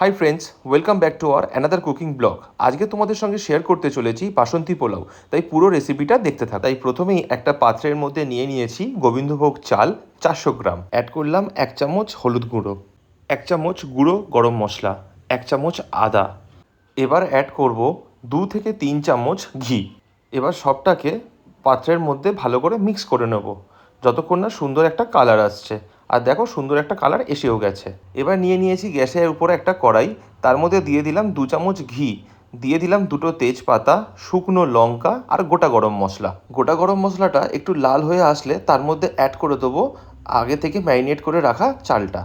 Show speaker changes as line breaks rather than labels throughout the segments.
Hi friends, welcome back to our another cooking blog. আজকে তোমাদের সঙ্গে শেয়ার করতে চলেছি বাসন্তী পোলাও। তাই পুরো রেসিপিটা দেখতে থাকো। তাই প্রথমেই একটা পাত্রের মধ্যে নিয়ে নিয়েছি গোবিন্দভোগ চাল 400 গ্রাম। অ্যাড করলাম 1 চামচ হলুদ গুঁড়ো, 1 চামচ গুঁড়ো গরম মশলা, 1 চামচ আদা। এবার অ্যাড করব 2 থেকে 3 চামচ ঘি। এবার সবটাকে পাত্রের মধ্যে ভালো করে মিক্স করে নেব যতক্ষণ না সুন্দর একটা কালার আসছে। আর দেখো সুন্দর একটা কালার এসেও গেছে। এবার নিয়ে নিয়েছি গ্যাসের উপরে একটা কড়াই, তার মধ্যে দিয়ে দিলাম 2 চামচ ঘি, দিয়ে দিলাম 2টো তেজপাতা, শুকনো লঙ্কা আর গোটা গরম মশলা। গোটা গরম মশলাটা একটু লাল হয়ে আসলে তার মধ্যে অ্যাড করে দেবো আগে থেকে ম্যারিনেট করে রাখা চালটা।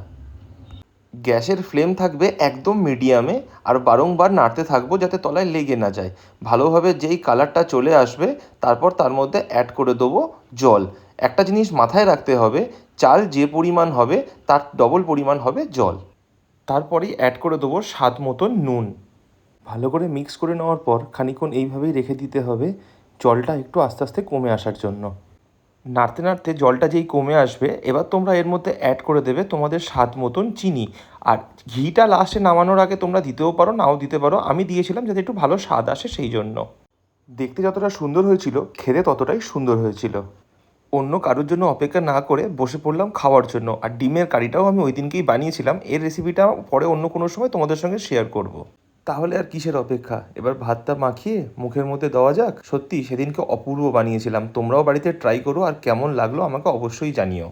গ্যাসের ফ্লেম থাকবে একদম মিডিয়ামে, আর বারংবার নাড়তে থাকবো যাতে তলায় লেগে না যায়। ভালোভাবে যেই কালারটা চলে আসবে তারপর তার মধ্যে অ্যাড করে দেবো জল। একটা জিনিস মাথায় রাখতে হবে, চাল যে পরিমাণ হবে তার ডবল পরিমাণ হবে জল। তারপরেই অ্যাড করে দেবো স্বাদ মতন নুন। ভালো করে মিক্স করে নেওয়ার পর খানিকক্ষণ এইভাবেই রেখে দিতে হবে জলটা একটু আস্তে আস্তে কমে আসার জন্য। নাড়তে নাড়তে জলটা যেই কমে আসবে এবার তোমরা এর মধ্যে অ্যাড করে দেবে তোমাদের স্বাদ মতন চিনি। আর ঘিটা লাস্টে নামানোর আগে তোমরা দিতেও পারো, নাও দিতে পারো। আমি দিয়েছিলাম যাতে একটু ভালো স্বাদ আসে সেই জন্য। দেখতে যতটা সুন্দর হয়েছিল খেতে ততটাই সুন্দর হয়েছিল। অন্য কারোর জন্য অপেক্ষা না করে বসে পড়লাম খাওয়ার জন্য। আর ডিমের কারিটাও আমি ওই দিনকেই বানিয়েছিলাম, এর রেসিপিটা পরে অন্য কোনো সময় তোমাদের সঙ্গে শেয়ার করব। তাহলে আর কিসের অপেক্ষা, এবার ভাতটা মাখিয়ে মুখের মধ্যে দেওয়া যাক। সত্যি সেদিনকে অপূর্ব বানিয়েছিলাম, তোমরাও বাড়িতে ট্রাই করো আর কেমন লাগলো আমাকে অবশ্যই জানিও।